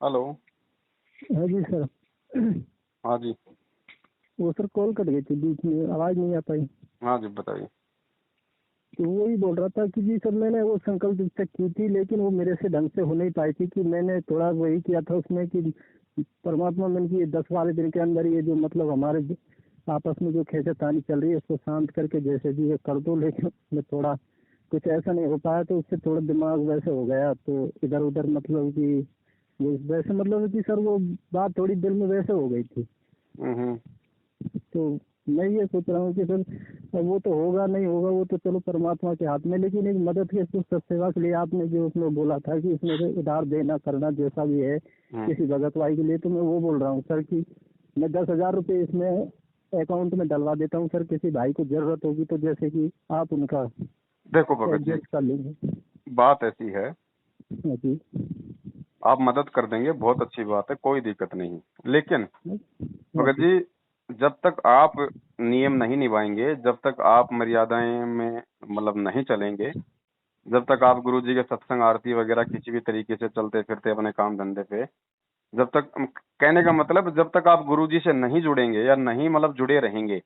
Hello. हाँ जी sir. हाँ जी। वो सर कॉल कट गई थी, बीच में आवाज़ नहीं आ पाई। हाँ जी, बताइए। तो वही बोल रहा था कि जी सर मैंने वो संकल्प तक की थी, लेकिन वो मेरे से ढंग से हो नहीं पाई थी। कि मैंने थोड़ा वही किया था उसमें कि परमात्मा मन की 10 12 दिन के अंदर ये जो मतलब हमारे आपस में जो खींचातानी चल रही है उसको शांत करके जैसे भी ये कर दो। लेकिन उसमें थोड़ा कुछ ऐसा नहीं हो पाया, तो उससे थोड़ा दिमाग वैसे हो गया, तो इधर उधर मतलब कि वो वैसे मतलब कि सर वो बात थोड़ी दिल में वैसे हो गई थी। हम्म। तो मैं ये सोच रहा हूँ कि सर अब वो तो होगा नहीं होगा, वो तो चलो परमात्मा के हाथ में, लेकिन एक मदद के कुछ सेवा के लिए आपने जो उसमें बोला था कि इसमें से उधार देना करना जैसा भी है हम्म। किसी भगत भाई के लिए, तो मैं वो बोल रहा हूँ सर कि मैं 10,000 रुपये इसमें अकाउंट में डलवा देता हूँ सर। किसी भाई को जरूरत होगी तो जैसे कि आप उनका देखो भगत जी, एडजस्ट कर लेंगे। बात ऐसी है, हाँ जी। आप मदद कर देंगे, बहुत अच्छी बात है, कोई दिक्कत नहीं। लेकिन हाँ भगत जी। जी, जब तक आप नियम नहीं निभाएंगे, जब तक आप मर्यादाएं में मतलब नहीं चलेंगे, जब तक आप गुरु जी के सत्संग आरती वगैरह किसी भी तरीके से चलते फिरते अपने काम धंधे पे, जब तक कहने का मतलब जब तक आप गुरु जी से नहीं जुड़ेंगे या नहीं मतलब जुड़े रहेंगे,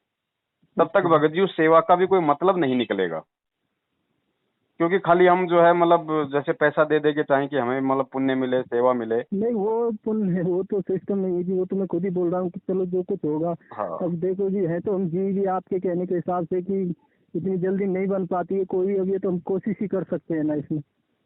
तब तक अच्छा। भगत जी उस सेवा का भी कोई मतलब नहीं निकलेगा। क्योंकि खाली हम जो है मतलब जैसे पैसा दे दे के चाहें कि हमें मतलब पुण्य मिले, सेवा मिले। नहीं वो पुण्य है, वो तो सिस्टम नहीं है जी। वो तो मैं खुद ही बोल रहा हूँ कि चलो जो कुछ होगा। हाँ। अब देखो जी, है तो हम जी भी आपके कहने के हिसाब से कि इतनी जल्दी नहीं बन पाती है कोई। अब ये तो हम कोशिश ही कर सकते हैं ना इसमें।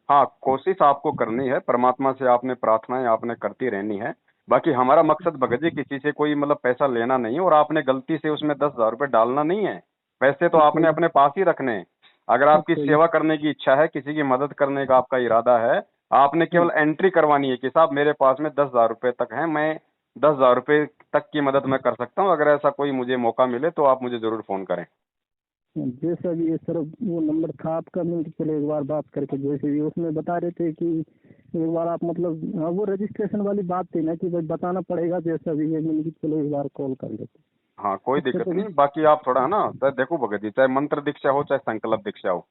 हाँ, कोशिश आपको करनी है, परमात्मा से आपने प्रार्थनाएं आपने करती रहनी है। बाकी हमारा मकसद भगत जी किसी से कोई मतलब पैसा लेना नहीं है, और आपने गलती से उसमें 10,000 रुपये डालना नहीं है। पैसे तो अच्छा आपने जी। अपने पास ही रखने हैं। अगर आपकी अच्छा जी। सेवा करने की इच्छा है, किसी की मदद करने का आपका इरादा है, आपने केवल एंट्री करवानी है कि साहब मेरे पास में 10,000 रुपये तक है, मैं 10,000 रुपये तक की मदद मैं कर सकता हूँ, अगर ऐसा कोई मुझे मौका मिले तो आप मुझे जरूर फोन करें। जैसा भी ये सर वो नंबर था आपका, मैं चलो एक बार बात करके जैसे भी उसमें बता रहे थे कि एक बार आप मतलब हाँ, वो रजिस्ट्रेशन वाली बात थी ना कि भाई बताना पड़ेगा जैसा भी है। मैंने कि चलो एक बार कॉल कर लेते। हाँ, कोई अच्छा दिक्कत तो नहीं। बाकी आप थोड़ा है ना, चाहे देखो भगत जी, चाहे मंत्र दीक्षा हो चाहे संकल्प दीक्षा हो,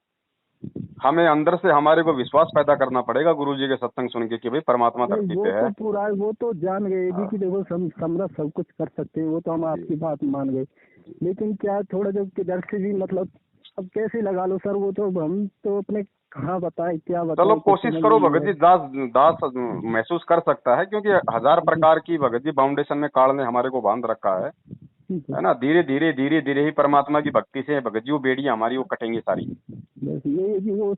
हमें अंदर से हमारे को विश्वास पैदा करना पड़ेगा गुरु जी के सत्संग सुन के कि भाई परमात्मा नहीं, धरती वो पे है। तो पूरा वो तो जान गए जी कि हाँ देखो समरस सब कुछ कर सकते हैं, वो तो हम जी। आपकी बात मान गए। लेकिन क्या थोड़ा जब किधर से भी मतलब अब कैसे लगा लो सर, वो तो अब हम तो अपने कहाँ बताएं क्या चलो बताएं, कुछ कोशिश समझ में करो नहीं भगत आए। जी, दास दास महसूस कर सकता है, क्योंकि 1000 जी। प्रकार की भगत जी फाउंडेशन में काल ने हमारे को बांध रखा जी। है ना। धीरे धीरे ही परमात्मा की भक्ति से भगत जी वो बेड़ियां हमारी वो कटेंगी सारी। बस ये है कि वो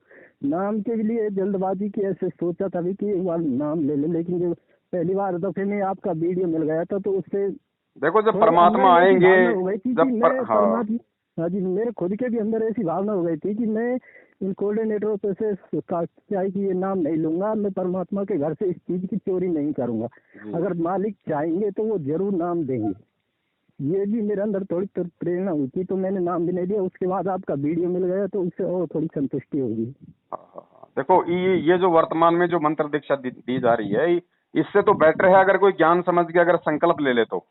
नाम के लिए जल्दबाजी की ऐसे सोचा था भी कि एक बार नाम ले ले, लेकिन जो पहली बार दफे में आपका वीडियो मिल गया था तो उससे देखो जब थोड़े अंदर परमात्मा में ऐसी आएंगे, भावना हो गई थी कि मैं हाँ। परमात्मा। हाँ जी, मेरे खुद के भी अंदर ऐसी भावना हो गई थी कि मैं इन कोऑर्डिनेटरों पे से क्या है कि ये नाम नहीं लूंगा। मैं परमात्मा के घर से इस चीज की चोरी नहीं करूंगा। जी। अगर मालिक चाहेंगे तो वो जरूर नाम देंगे। ये भी मेरे अंदर थोड़ी प्रेरणा हुई थी, तो मैंने नाम भी नहीं दिया। उसके बाद आपका वीडियो मिल गया तो उससे और थोड़ी संतुष्टि होगी। हाँ हाँ हाँ। देखो ये जो वर्तमान में जो मंत्र दीक्षा दी जा रही है, इससे तो बेटर है अगर कोई ज्ञान समझ के अगर संकल्प ले ले तो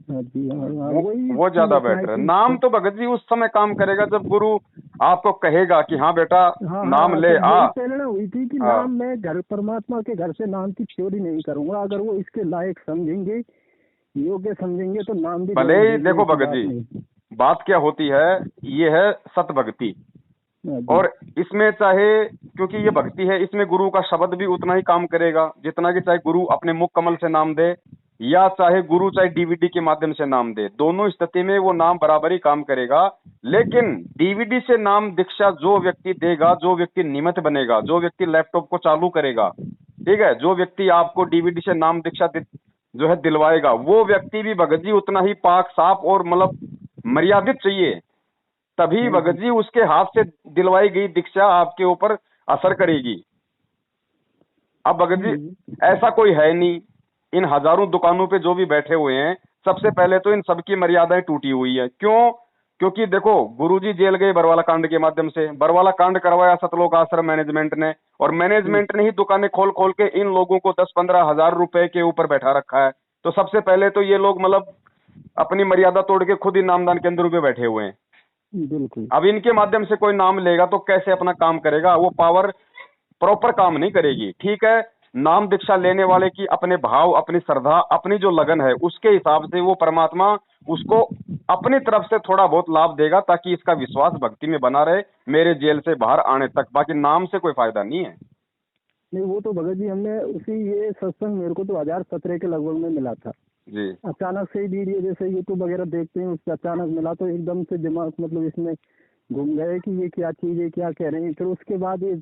हाँ जी। हाँ हाँ, वो वही वो चीज ज्यादा अपना है बेटर है। कि नाम तो भगत जी उस समय काम करेगा जब गुरु आपको कहेगा कि हाँ बेटा हाँ नाम हाँ, ले तो आ। यही प्रेरणा हुई थी कि हाँ, नाम मैं घर परमात्मा के घर से नाम की चोरी नहीं करूंगा। अगर वो इसके लायक समझेंगे, योग्य समझेंगे तो नाम भी भले जरूर ही देंगे, देखो ऐसी भगत बात जी, नहीं। बात क्या होती है, ये है सत भक्ति। हाँ जी। और इसमें चाहे, क्योंकि ये भक्ति है, इसमें गुरु का शब्द भी उतना ही काम करेगा जितना कि चाहे गुरु अपने मुख कमल से नाम दे या चाहे गुरु चाहे डीवीडी के माध्यम से नाम दे, दोनों स्थिति में वो नाम बराबर ही काम करेगा। लेकिन डीवीडी से नाम दीक्षा जो व्यक्ति देगा, जो व्यक्ति निमित्त बनेगा, जो व्यक्ति लैपटॉप को चालू करेगा, ठीक है, जो व्यक्ति आपको डीवीडी से नाम दीक्षा जो है दिलवाएगा, वो व्यक्ति भी भगत जी उतना ही पाक साफ और मतलब मर्यादित चाहिए। तभी हाँ भगत जी। जी उसके हाथ से दिलवाई गई दीक्षा आपके ऊपर असर करेगी। अब भगत जी हम्म। ऐसा कोई है नहीं, इन हजारों दुकानों पे जो भी बैठे हुए हैं, सबसे पहले तो इन सबकी मर्यादाएं टूटी हुई है। क्यों? क्योंकि देखो गुरुजी जेल गए बरवाला कांड के माध्यम से, बरवाला कांड करवाया सतलोक आश्रम मैनेजमेंट ने, और मैनेजमेंट ने ही दुकानें खोल खोल के इन लोगों को 10-15 हजार रुपए के ऊपर बैठा रखा है। तो सबसे पहले तो ये लोग मतलब अपनी मर्यादा तोड़ के खुद ही नामदान केंद्रों पे बैठे हुए हैं। बिल्कुल। अब इनके माध्यम से कोई नाम लेगा तो कैसे अपना काम करेगा? वो पावर प्रॉपर काम नहीं करेगी। ठीक है, नाम दीक्षा लेने वाले की अपने भाव, अपनी श्रद्धा, अपनी जो लगन है उसके हिसाब से वो परमात्मा उसको अपनी तरफ से थोड़ा बहुत लाभ देगा, ताकि इसका विश्वास भक्ति में बना रहे मेरे जेल से बाहर आने तक। बाकी नाम से कोई फायदा नहीं है। नहीं वो तो भगत जी हमने उसी ये सत्संग मेरे को तो 2017 के लगभग में मिला था जी अचानक से ही वीडियो जैसे यूट्यूब वगैरह देखते हैं उससे अचानक मिला तो एकदम से दिमाग मतलब इसमें घूम गए कि ये क्या चीज है क्या कह रहे हैं। फिर उसके बाद ये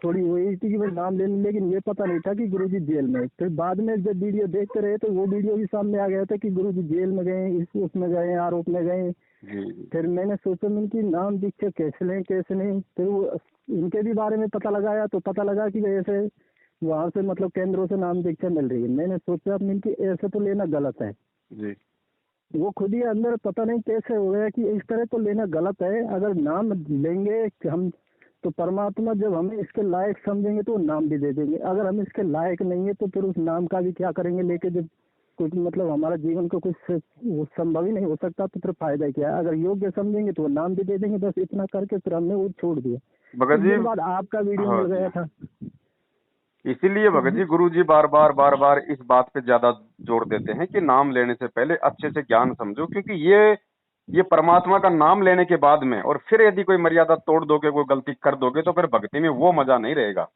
थोड़ी वही थी कि भाई नाम लेने, लेकिन ये पता नहीं था कि गुरुजी जेल में। फिर बाद में जब वीडियो देखते रहे तो वो वीडियो भी सामने आ गया था कि गुरुजी जेल में गए, इस उसमें गए, आरोप में गए। जी जी फिर मैंने सोचा मैंने कि नाम दीक्षा कैसे लें कैसे नहीं। फिर वो इनके भी बारे में पता लगाया तो पता लगा कि ऐसे वहाँ से मतलब केंद्रों से नाम दीक्षा मिल रही है। मैंने सोचा मैंने कि ऐसे तो लेना गलत है। जी वो खुद ही अंदर पता नहीं कैसे हो गया कि इस तरह तो लेना गलत है। अगर नाम लेंगे हम तो परमात्मा जब हमें इसके लायक समझेंगे तो वो नाम भी दे देंगे। अगर हम इसके लायक नहीं है तो फिर उस नाम का भी क्या करेंगे लेके, जब कुछ मतलब हमारा जीवन को कुछ वो संभव ही नहीं हो सकता तो फिर फायदा क्या है। अगर योग्य समझेंगे तो वो नाम भी दे देंगे। बस इतना करके फिर हमने वो छोड़ दिया। भगत कुछ जी। दिन बाद आपका वीडियो हाँ मिल जी। गया था। इसीलिए भगत जी गुरु जी बार बार इस बात पे ज्यादा जोर देते हैं कि नाम लेने से पहले अच्छे से ज्ञान समझो, क्योंकि ये परमात्मा का नाम लेने के बाद में और फिर यदि कोई मर्यादा तोड़ दोगे, कोई गलती कर दोगे, तो फिर भक्ति में वो मजा नहीं रहेगा।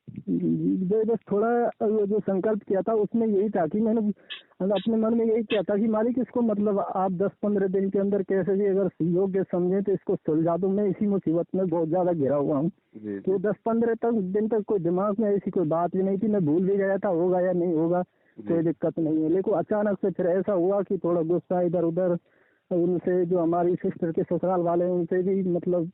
जो बस थोड़ा वो जो संकल्प किया था उसमें यही था कि मैंने अपने मन में यही किया था कि मालिक इसको मतलब आप 10-15 दिन के अंदर कैसे भी अगर योग्य समझे तो इसको सुलझा दो। मैं इसी मुसीबत में बहुत ज्यादा घिरा हुआ हूँ। जी तो 10-15 दिन तक कोई दिमाग में ऐसी कोई बात भी नहीं थी। मैं भूल भी गया था होगा या नहीं होगा कोई दिक्कत नहीं है। लेकिन अचानक से फिर ऐसा हुआ कि थोड़ा गुस्सा इधर उधर उनसे जो हमारी सिस्टर के ससुराल वाले हैं उनसे भी मतलब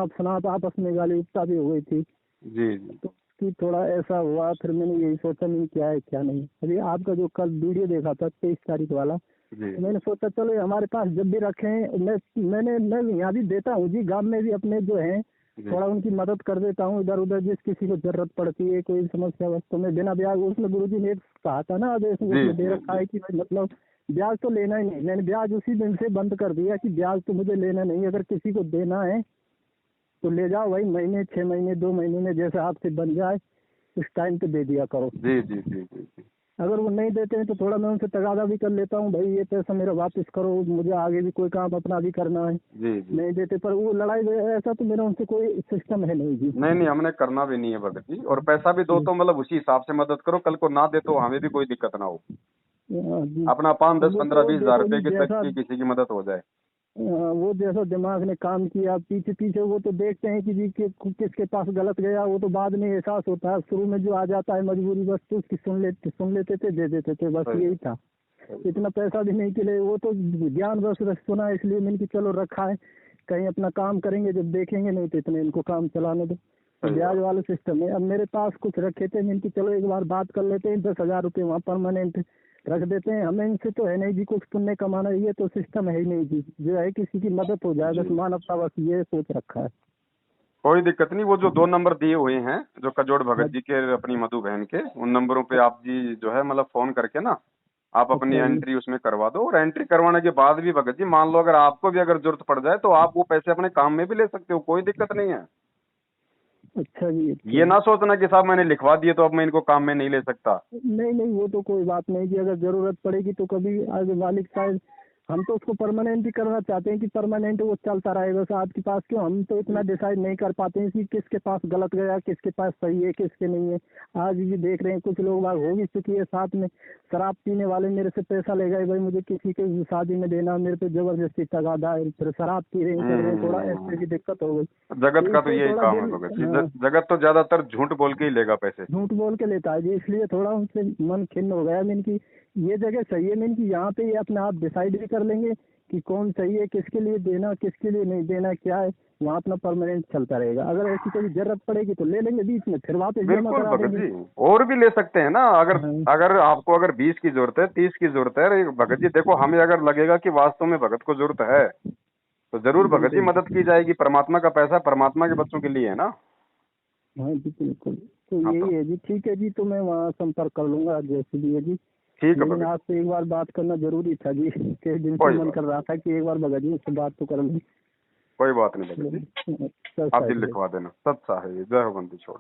शनाप आपस में गाली उपता भी हो गई थी। जी जी तो कि थोड़ा ऐसा हुआ। फिर मैंने यही सोचा नहीं क्या है क्या नहीं। अभी आपका जो कल वीडियो देखा था 23 तारीख वाला, जी तो मैंने सोचा चलो ये हमारे पास जब भी रखें मैं यहाँ भी देता हूँ जी, गांव में भी अपने जो हैं जी थोड़ा उनकी मदद कर देता हूँ इधर उधर जिस किसी को जरूरत पड़ती है कोई समस्या वस्तु में बिना ब्याज। उसमें गुरुजी ने एक कहा था ना आदेश में जी उसमें दे रखा है कि भाई मतलब ब्याज तो लेना ही नहीं। मैंने ब्याज उसी दिन से बंद कर दिया कि ब्याज तो मुझे लेना नहीं। अगर किसी को देना है तो ले जाओ भाई, महीने 6 महीने 2 महीने में जैसे आपसे बन जाए उस टाइम पे दे दिया करो। जी जी जी जी जी अगर वो नहीं देते हैं तो थोड़ा मैं उनसे तगादा भी कर लेता हूँ, भाई ये पैसा मेरा वापस करो, मुझे आगे भी कोई काम अपना भी करना है। जी जी। नहीं देते पर वो लड़ाई ऐसा तो मेरा उनसे कोई सिस्टम है नहीं जी। नहीं नहीं, हमने करना भी नहीं है भगत जी। और पैसा भी दो तो मतलब उसी हिसाब से मदद करो, कल को ना दे तो हमें भी कोई दिक्कत ना हो। जी अपना 5, 10, वो 15, तो 20 हजार देखो जी रुपए की तक जैसा की किसी की मदद हो जाए। वो जैसा दिमाग ने काम किया पीछे पीछे वो तो देखते हैं कि जी किसके पास गलत गया वो तो बाद में एहसास होता है। शुरू में जो आ जाता है मजबूरी बस तो उसकी सुन लेते थे दे देते थे बस सही यही है, था। सही है। इतना पैसा भी नहीं के लिए वो तो ज्ञान बस सुना इसलिए मैंने कि चलो रखा है कहीं अपना काम करेंगे जब देखेंगे, नहीं तो इतने इनको काम चलाने दो। तो सही ब्याज बात। वाला सिस्टम है। अब मेरे पास कुछ रखे थे मैंने कि चलो एक बार बात कर लेते हैं 10,000 रुपये वहाँ परमानेंट रख देते हैं। हमें इनसे तो है नहीं जी कुछ पुण्य कमाना, ये तो सिस्टम है ही नहीं जी। जो है किसी की मदद हो जाए बस जी मानवता बस ये सोच रखा है। कोई दिक्कत नहीं। वो जो 2 नंबर दिए हुए हैं जो कजोड़ हाँ, भगत जी के अपनी मधु बहन के, उन नंबरों पे आप जी जो है मतलब फोन करके ना आप अपनी अच्छा जी। एंट्री उसमें करवा दो। और एंट्री करवाने के बाद भी भगत जी मान लो अगर आपको भी अगर जरूरत पड़ जाए तो आप वो पैसे अपने काम में भी ले सकते हो, कोई दिक्कत नहीं है। अच्छा जी अच्छा ये जी। ना सोचना कि साहब मैंने लिखवा दिए तो अब मैं इनको काम में नहीं ले सकता। नहीं नहीं वो तो कोई बात नहीं जी। अगर जरूरत पड़ेगी तो कभी आगे मालिक शायद हम तो उसको परमानेंट ही करना चाहते हैं कि परमानेंट वो चलता रहे बस आपके पास। क्यों हम तो इतना डिसाइड नहीं कर पाते हैं कि किसके पास गलत गया किसके पास सही है किसके नहीं है। आज भी देख रहे हैं कुछ लोग बाग हो भी चुकी है साथ में शराब पीने वाले मेरे से पैसा ले गए, भाई मुझे किसी के शादी में देना, मेरे पे जबरदस्ती तगादा है, फिर शराब पी रहे हैं कर रहे हैं, थोड़ा ऐसे की दिक्कत हो गई। जगत का तो इसलिए यही थोड़ा काम है दिल भगत जी। हाँ, जगत तो ज्यादातर झूठ बोल के ही लेगा पैसे। झूठ बोल के लेता है जी। इसलिए थोड़ा उनसे मन खिन्न हो गया मैंने कि ये जगह सही है मैंने कि यहाँ पे ये अपने आप डिसाइड भी कर लेंगे कि कौन सही है किसके लिए देना किसके लिए नहीं देना क्या है। वहाँ अपना परमानेंट चलता रहेगा। अगर ऐसी कोई जरूरत पड़ेगी तो ले लेंगे बीच में फिर वापस जमा बिल्कुल करा भगत देंगे। जी, और भी ले सकते हैं ना। अगर हाँ अगर आपको अगर 20 की जरूरत है, 30 की जरूरत है, अरे भगत जी देखो हमें अगर लगेगा कि वास्तव में भगत को जरूरत है तो जरूर भगत जी बिल्कुल। मदद की जाएगी। परमात्मा का पैसा परमात्मा के बच्चों के लिए है ना। हाँ जी बिल्कुल। तो हाँ तो यही है जी। ठीक है जी तो मैं वहाँ संपर्क कर लूंगा जैसे भी है जी। ठीक है लेकिन भगत जी, आपसे एक बार बात करना जरूरी था जी। कई दिन से कोई मन बात कर रहा था कि एक बार भगत जी से बात तो कर लूँ। कोई बात नहीं भगत जी। अच्छा आप दिल है। लिखवा देना। सत्सा है ये। जय हो बंदी छोड़।